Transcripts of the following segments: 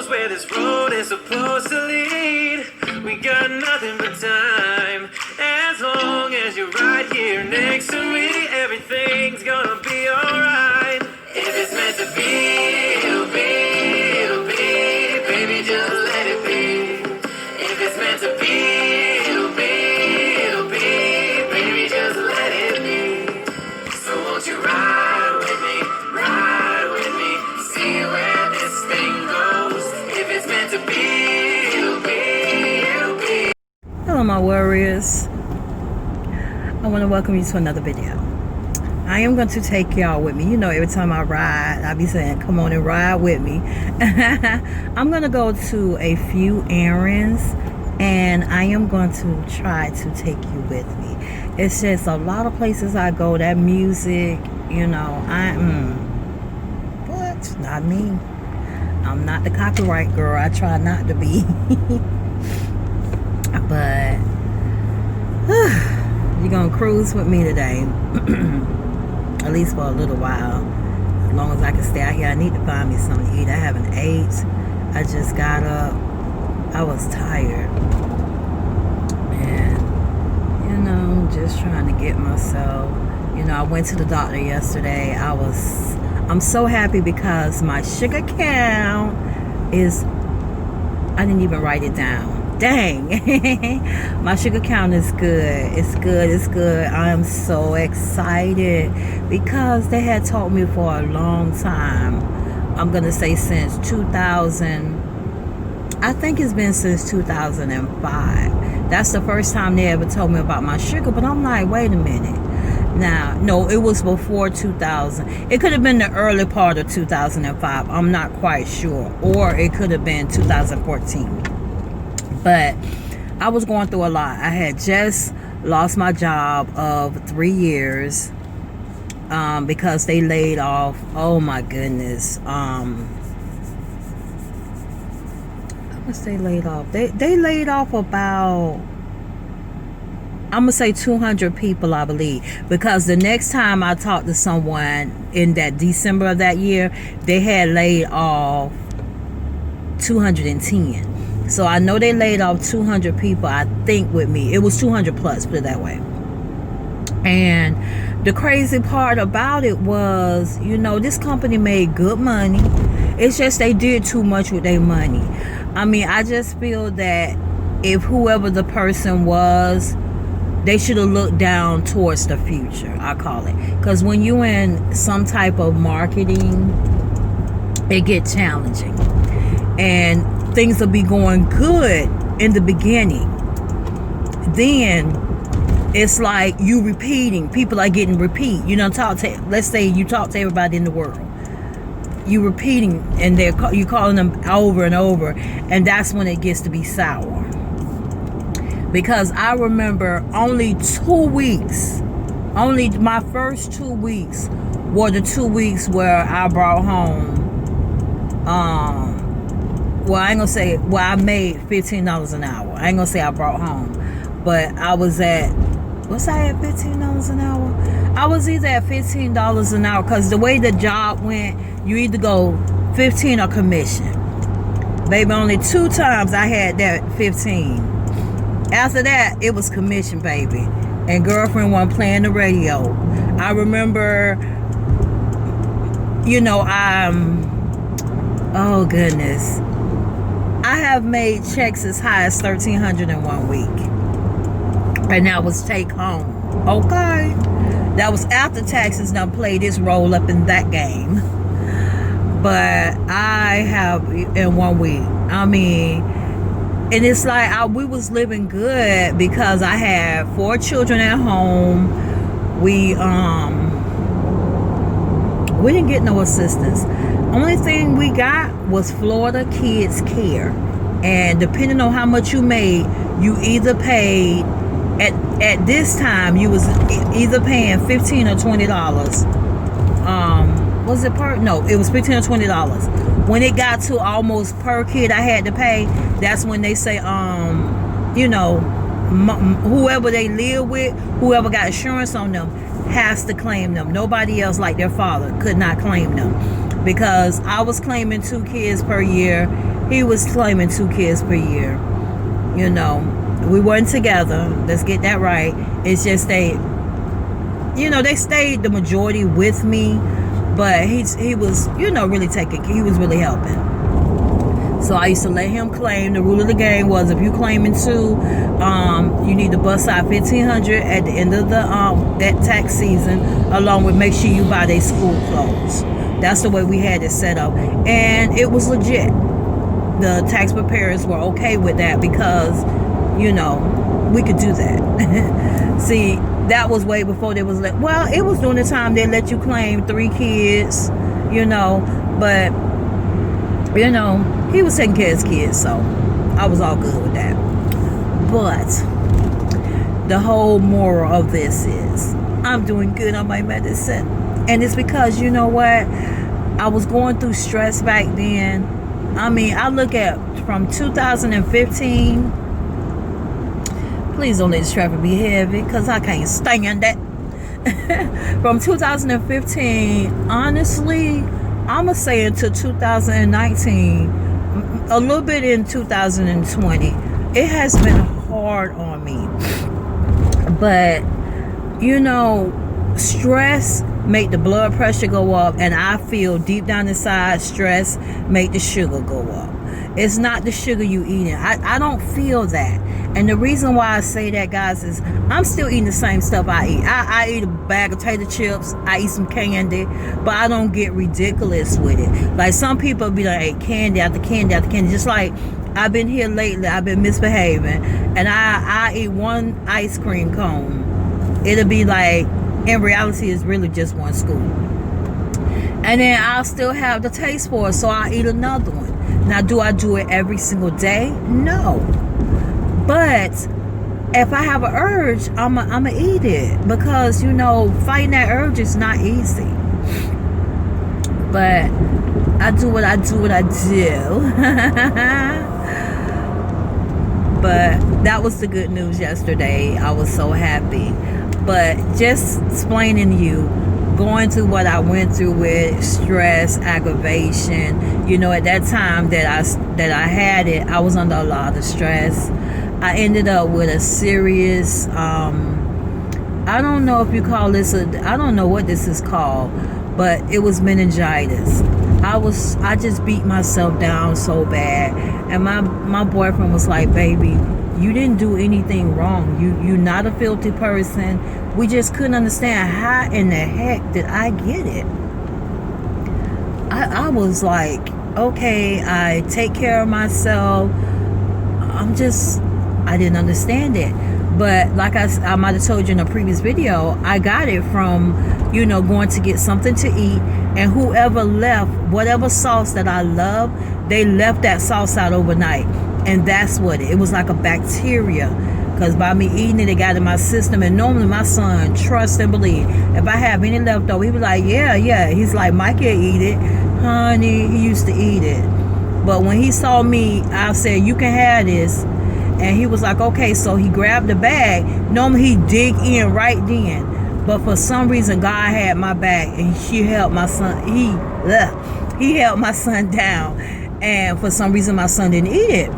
knows where this road is supposed to lead. We got nothing but time. As long as you're right here next to me, everything's gonna be alright. If it's meant to be, it'll be, it'll be. Baby, just let it be. If it's meant to be, it'll be, it'll be. Baby, just let it be. So won't you ride with me, ride with me, see where this thing goes. If it's meant to be, it'll be, it'll be. Hello my warriors, I want to welcome you to another video. I am going to take y'all with me. You know, every time I ride, I be saying, come on and ride with me. I'm going to go to a few errands, and I am going to try to take you with me. It's just a lot of places I go, that music, you know, but not me. I'm not the copyright girl. I try not to be. But you're going to cruise with me today. At least for a little while, as long as I can stay out here. I need to find me something to eat. I haven't ate. I just got up. I was tired, and you know, just trying to get myself. You know, I went to the doctor yesterday. I'm so happy because my sugar count is, I didn't even write it down. Dang. My sugar count is good. It's good. It's good. I am so excited because they had told me for a long time. I'm gonna say since 2000. I think it's been since 2005. That's the first time they ever told me about my sugar. But I'm like, wait a minute. Now, no, it was before 2000. It could have been the early part of 2005. I'm not quite sure. Or it could have been 2014. But I was going through a lot. I had just lost my job of 3 years because they laid off. Oh my goodness. How much they laid off? They laid off about, I'm gonna say 200 people, I believe, because the next time I talked to someone in that December of that year, they had laid off 210. So I know they laid off 200 people, I think, with me. It was 200 plus, put it that way. And the crazy part about it was, you know, this company made good money. It's just they did too much with their money. I mean, I just feel that if whoever the person was, they should have looked down towards the future, I call it. Because when you're in some type of marketing, it gets challenging. And things will be going good in the beginning. Then it's like you repeating. People are getting repeat. You know, let's say you talk to everybody in the world. You repeating, and you calling them over and over, and that's when it gets to be sour. Because I remember only 2 weeks, only my first 2 weeks were the 2 weeks where I brought home. Well, I ain't gonna say, well, I made $15 an hour. I ain't gonna say I brought home, but I was at, was I at $15 an hour? I was either at $15 an hour, because the way the job went, you either go 15 or commission. Baby, only 2 times I had that 15. After that, it was commission, baby. And girlfriend wasn't playing the radio. I remember, you know, oh goodness. I have made checks as high as $1,300 in 1 week. And that was take home. Okay. That was after taxes done played this roll up in that game. But I have in 1 week. I mean, and it's like we was living good because I had 4 children at home. We didn't get no assistance. Only thing we got was Florida Kids Care, and depending on how much you made, you either paid at this time you was either paying $15 or $20. Was it per? No, it was $15 or $20. When it got to almost per kid I had to pay, that's when they say, you know, whoever they live with, whoever got insurance on them, has to claim them. Nobody else, like their father, could not claim them. Because I was claiming 2 kids per year, he was claiming 2 kids per year. You know, we weren't together. Let's get that right. It's just they stayed the majority with me, but he was, really he was really helping. So I used to let him claim. The rule of the game was, if you claiming 2, you need to bust out $1,500 at the end of that tax season, along with make sure you buy their school clothes. That's the way we had it set up, and it was legit. The tax preparers were okay with that because, we could do that. See, that was way before they was well, it was during the time they let you claim 3 kids, but he was taking care of his kids, so I was all good with that. But the whole moral of this is, I'm doing good on my medicine. And it's because, you know what? I was going through stress back then. I mean, I look at from 2015. Please don't let this traffic be heavy, because I can't stand that. From 2015, honestly, I'm going to say until 2019, a little bit in 2020, it has been hard on me. But, stress make the blood pressure go up, and I feel deep down inside stress make the sugar go up. It's not the sugar you eating. I don't feel that. And the reason why I say that, guys, is I'm still eating the same stuff I eat. I eat a bag of potato chips. I eat some candy. But I don't get ridiculous with it. Like, some people be like, hey, candy after candy after candy. Just like I've been here lately. I've been misbehaving. And I eat 1 ice cream cone. It'll be like, in reality, it's really just 1 scoop. And then I'll still have the taste for it, so I'll eat another one. Now, do I do it every single day? No. But if I have an urge, I'm going to eat it. Because, fighting that urge is not easy. But I do what I do. But that was the good news yesterday. I was so happy. But just explaining to you, going through what I went through with stress, aggravation, at that time that I had it, I was under a lot of stress. I ended up with a serious, I don't know if you call this I don't know what this is called, but it was meningitis. I just beat myself down so bad, and my boyfriend was like, baby, you didn't do anything wrong. You're not a filthy person. We just couldn't understand how in the heck did I get it. I was like, okay, I take care of myself. I didn't understand it. But like I might have told you in a previous video, I got it from, going to get something to eat. And whoever left whatever sauce that I love, they left that sauce out overnight. And that's what it was, like a bacteria. Because by me eating it, it got in my system. And normally my son trusts and believes. If I have any leftover, he was like, yeah. He's like, Mike can't eat it. Honey, he used to eat it. But when he saw me, I said, you can have this. And he was like, okay. So he grabbed the bag. Normally he dig in right then. But for some reason, God had my back. And he held my son. He held my son down. And for some reason, my son didn't eat it.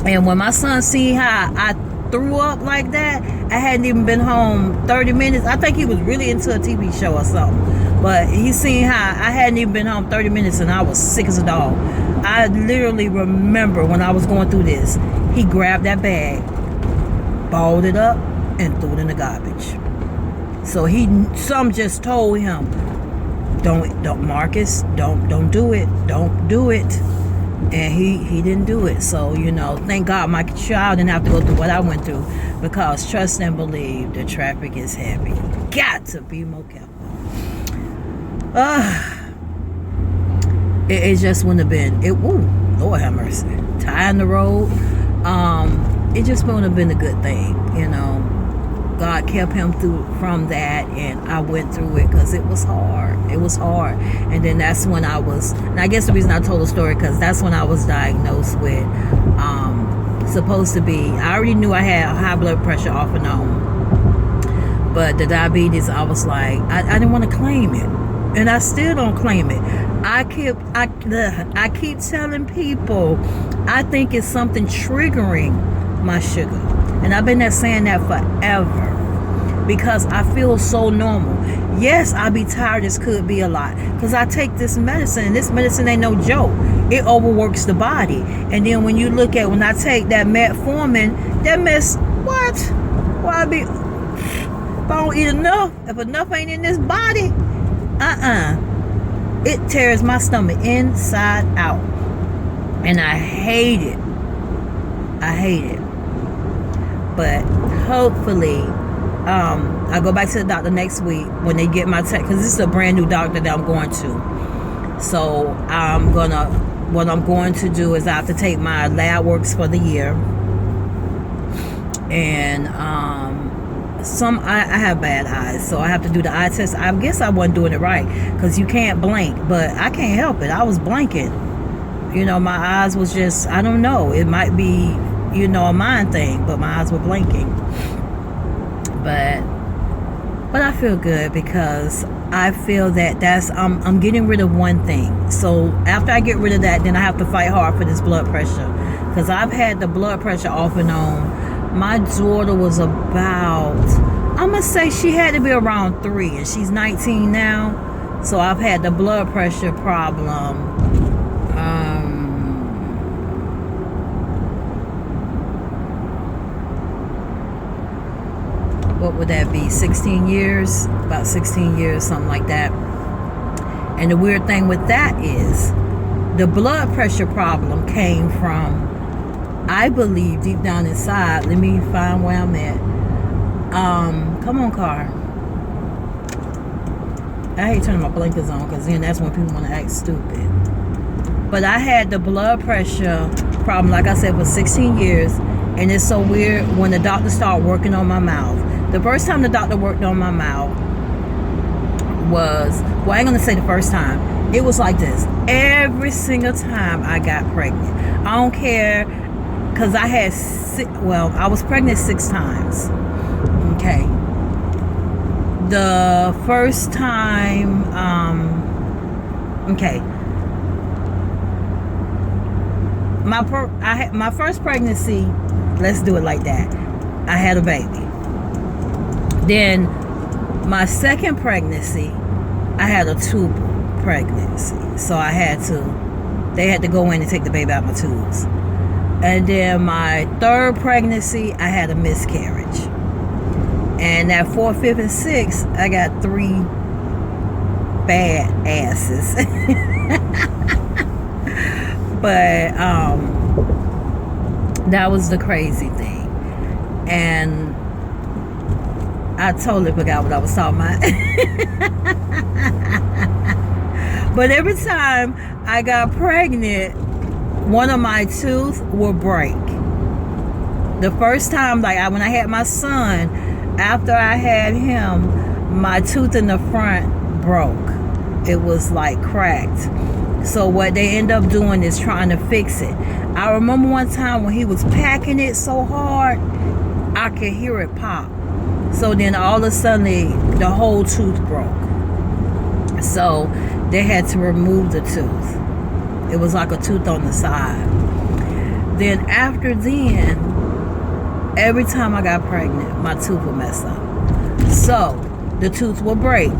And when my son seen how I threw up like that, I hadn't even been home 30 minutes. I think he was really into a TV show or something. But he seen how I hadn't even been home 30 minutes and I was sick as a dog. I literally remember when I was going through this, he grabbed that bag, balled it up, and threw it in the garbage. So some just told him, don't Marcus, don't do it. Don't do it. And he didn't do it. So, thank God my child didn't have to go through what I went through. Because trust and believe, the traffic is heavy. Got to be more careful. It just wouldn't have been, Lord have mercy. Tying the road. It just wouldn't have been a good thing, God kept him through from that, and I went through it because it was hard. And then that's when and I guess the reason I told the story, because that's when I was diagnosed with supposed to be, I already knew I had high blood pressure off and on, but the diabetes, I was like, I didn't want to claim it, and I still don't claim it. I keep telling people I think it's something triggering my sugar, and I've been there saying that forever because I feel so normal. Yes, I be tired as could be a lot because I take this medicine, and this medicine ain't no joke. It overworks the body. And then when you look at when I take that metformin, that mess, what? Why be? If I don't eat enough, if enough ain't in this body, it tears my stomach inside out, and I hate it. I hate it. But hopefully, I go back to the doctor next week when they get my test, because this is a brand new doctor that I'm going to. So what I'm going to do is I have to take my lab works for the year, and I have bad eyes, so I have to do the eye test. I guess I wasn't doing it right because you can't blink, but I can't help it. I was blinking. My eyes was just, I don't know. It might be, a mind thing, but my eyes were blinking. But I feel good because I feel that I'm getting rid of one thing. So after I get rid of that, then I have to fight hard for this blood pressure, because I've had the blood pressure off and on. My daughter was about, I'm going to say she had to be around 3, and she's 19 now. So I've had the blood pressure problem. What would that be? 16 years? About 16 years, something like that. And the weird thing with that is the blood pressure problem came from, I believe deep down inside, let me find where I'm at. Come on, car. I hate turning my blinkers on because then that's when people want to act stupid. But I had the blood pressure problem, like I said, for 16 years. And it's so weird when the doctor started working on my mouth. The first time the doctor worked on my mouth was, well, I ain't going to say the first time. It was like this. Every single time I got pregnant. I don't care. Because I had I was pregnant 6 times. Okay. The first time, okay. My first pregnancy, let's do it like that. I had a baby. Then my second pregnancy, I had a tube pregnancy. So they had to go in and take the baby out of my tubes. And then my third pregnancy, I had a miscarriage. And that 4th, 5th, and 6th, I got 3 bad asses. But that was the crazy thing. And I totally forgot what I was talking about. But every time I got pregnant, one of my teeth would break. The first time, when I had my son, after I had him, my tooth in the front broke. It was cracked. So what they end up doing is trying to fix it. I remember one time when he was packing it so hard, I could hear it pop. So then all of a sudden the whole tooth broke. So they had to remove the tooth. It was like a tooth on the side. Then after then, every time I got pregnant, my tooth would mess up. So the tooth would break.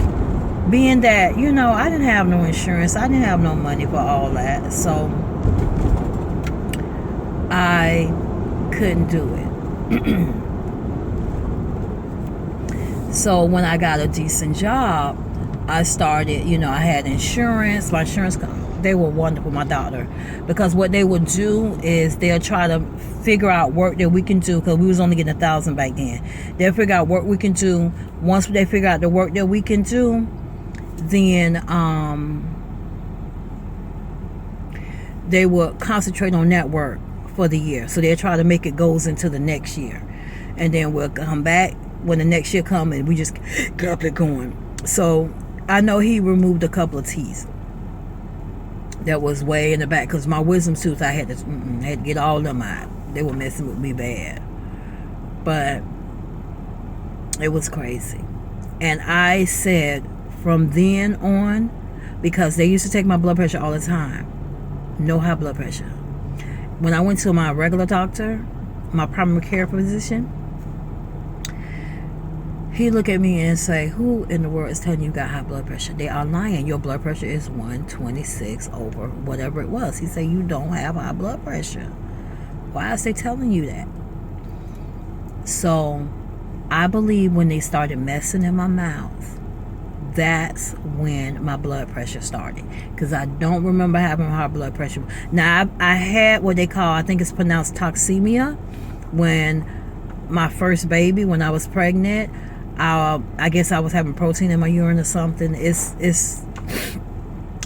Being that, I didn't have no insurance. I didn't have no money for all that. So I couldn't do it. So when I got a decent job, I started, I had insurance. My insurance company, they were wonderful, my doctor, because what they would do is they'll try to figure out work that we can do, because we was only getting $1,000 back then. They'll figure out work we can do. Once they figure out the work that we can do, then they will concentrate on that work for the year. So they'll try to make it goes into the next year, and then we'll come back when the next year comes, and we just kept it going. So I know he removed a couple of teeth that was way in the back, because my wisdom tooth, I had to get all of them out. They were messing with me bad. But it was crazy. And I said, from then on, because they used to take my blood pressure all the time. No high blood pressure. When I went to my regular doctor, my primary care physician, he looked at me and say, who in the world is telling you got high blood pressure? They are lying. Your blood pressure is 126 over whatever it was. He said, you don't have high blood pressure. Why is they telling you that? So I believe when they started messing in my mouth, that's when my blood pressure started. Because I don't remember having high blood pressure. Now, I had what they call, I think it's pronounced toxemia, when my first baby, when I was pregnant. I guess I was having protein in my urine or something. It's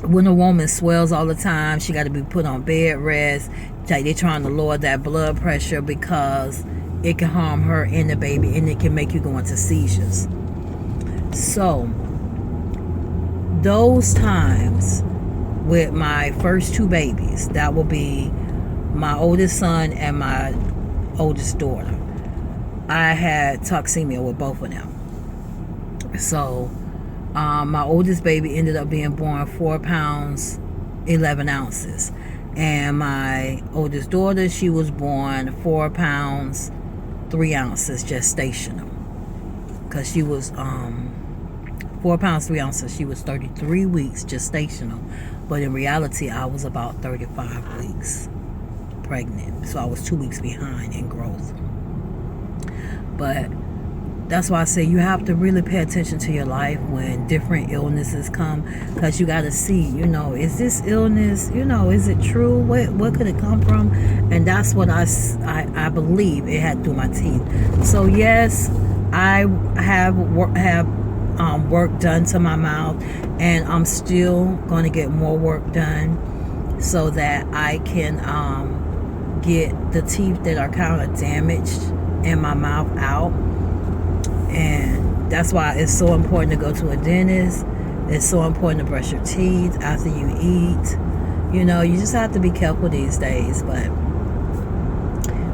when a woman swells all the time, she got to be put on bed rest. They're trying to lower that blood pressure because it can harm her and the baby, and it can make you go into seizures. So those times with my first two babies, that will be my oldest son and my oldest daughter, I had toxemia with both of them. So my oldest baby ended up being born 4 pounds 11 ounces, and my oldest daughter, she was born 4 pounds 3 ounces gestational, because she was 4 pounds 3 ounces. She was 33 weeks gestational, but in reality I was about 35 weeks pregnant, so I was 2 weeks behind in growth. But that's why I say you have to really pay attention to your life when different illnesses come, because you got to see, is this illness, is it true? What could it come from? And that's what I believe it had through my teeth. So yes, I have work done to my mouth, and I'm still going to get more work done so that I can get the teeth that are kind of damaged in my mouth out. And that's why it's so important to go to a dentist. It's so important to brush your teeth after you eat. You just have to be careful these days. But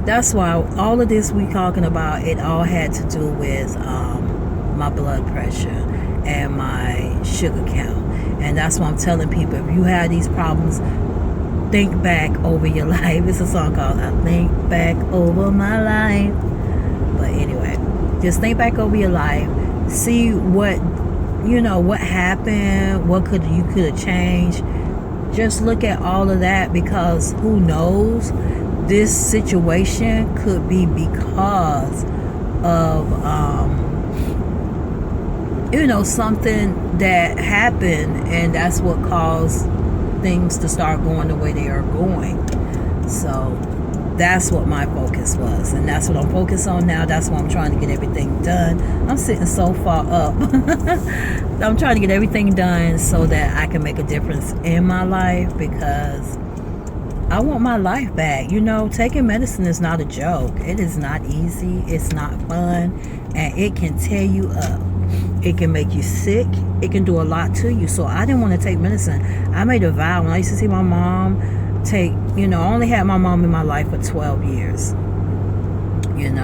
that's why all of this we talking about, it all had to do with my blood pressure and my sugar count. And that's why I'm telling people, if you have these problems, think back over your life. It's a song called I Think Back Over My Life. But anyway, just think back over your life, see what happened, what could have changed. Just look at all of that, because who knows, this situation could be because of something that happened, and that's what caused things to start going the way they are going. So that's what my focus was, and that's what I'm focused on now. That's why I'm trying to get everything done. I'm sitting so far up. I'm trying to get everything done so that I can make a difference in my life, because I want my life back. Taking medicine is not a joke. It is not easy. It's not fun, and it can tear you up. It can make you sick. It can do a lot to you. So I didn't want to take medicine. I made a vow when I used to see my mom take, I only had my mom in my life for 12 years, and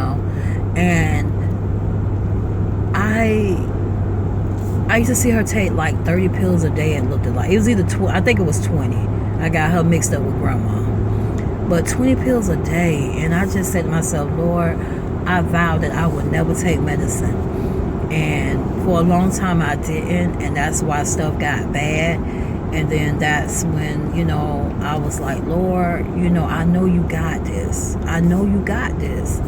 I used to see her take like 30 pills a day, and looked at like, it was either I think it was 20. I got her mixed up with grandma, but 20 pills a day. And I just said to myself, Lord, I vowed that I would never take medicine. And for a long time I didn't, and that's why stuff got bad. And then that's when, I was like, Lord, I know you got this. I know you got this.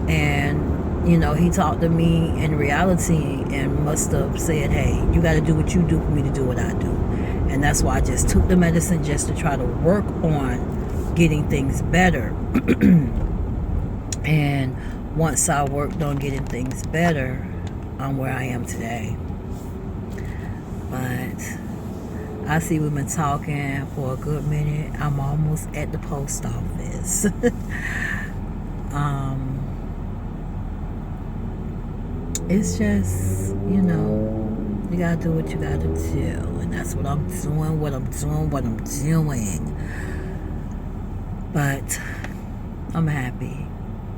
And, he talked to me in reality and must have said, hey, you got to do what you do for me to do what I do. And that's why I just took the medicine, just to try to work on getting things better. And once I worked on getting things better, I'm where I am today. But I see we've been talking for a good minute. I'm almost at the post office. It's just, you gotta do what you gotta do. And that's what I'm doing. But I'm happy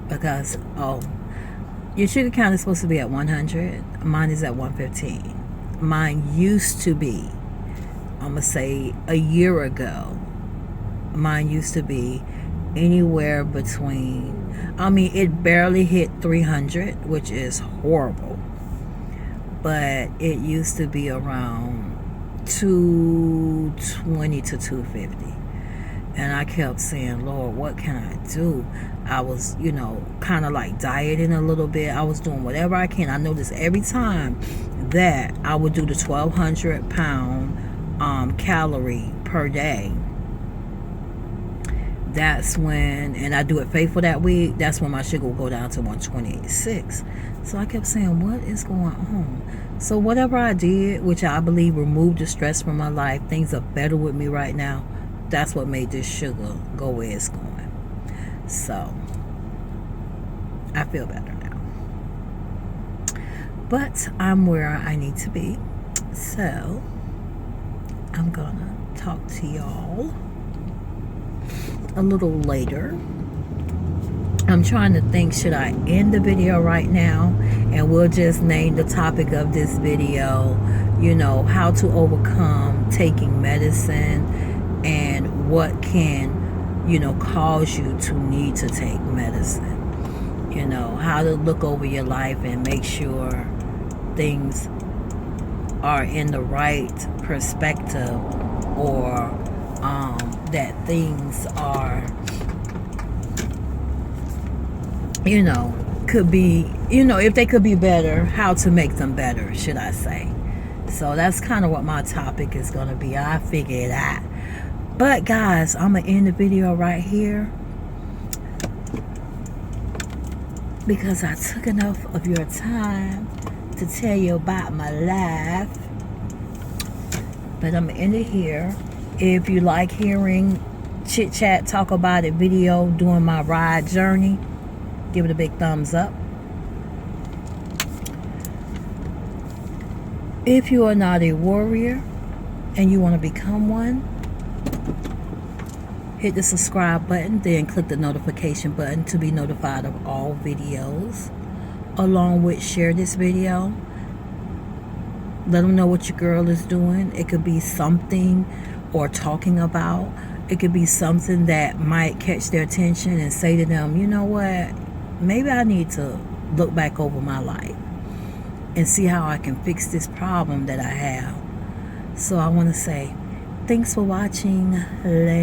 because, your sugar count is supposed to be at 100. Mine is at 115. Mine used to be I'm gonna say a year ago, mine used to be anywhere between, I mean, it barely hit 300, which is horrible, but it used to be around 220 to 250. And I kept saying, Lord, what can I do? I was, kind of like dieting a little bit. I was doing whatever I can. I noticed every time that I would do the 1,200 pound calorie per day, that's when, and I do it faithful that week, that's when my sugar will go down to 126. So I kept saying, what is going on? So whatever I did, which I believe removed the stress from my life, things are better with me right now. That's what made this sugar go where it's going. So I feel better now. But I'm where I need to be. So I'm gonna talk to y'all a little later. I'm trying to think, should I end the video right now and we'll just name the topic of this video, how to overcome taking medicine and what can, cause you to need to take medicine. How to look over your life and make sure things are in the right perspective, or that things are, could be, if they could be better, how to make them better, should I say. So that's kind of what my topic is going to be. I figured it out. But guys, I'm going to end the video right here, because I took enough of your time to tell you about my life. But I'm going to end it here. If you like hearing chit chat, talk about it video during my ride journey, give it a big thumbs up. If you are not a warrior and you want to become one, hit the subscribe button, then click the notification button to be notified of all videos. Along with, share this video. Let them know what your girl is doing. It could be something, or talking about. It could be something that might catch their attention and say to them, you know what, maybe I need to look back over my life and see how I can fix this problem that I have. So I want to say, thanks for watching. Later.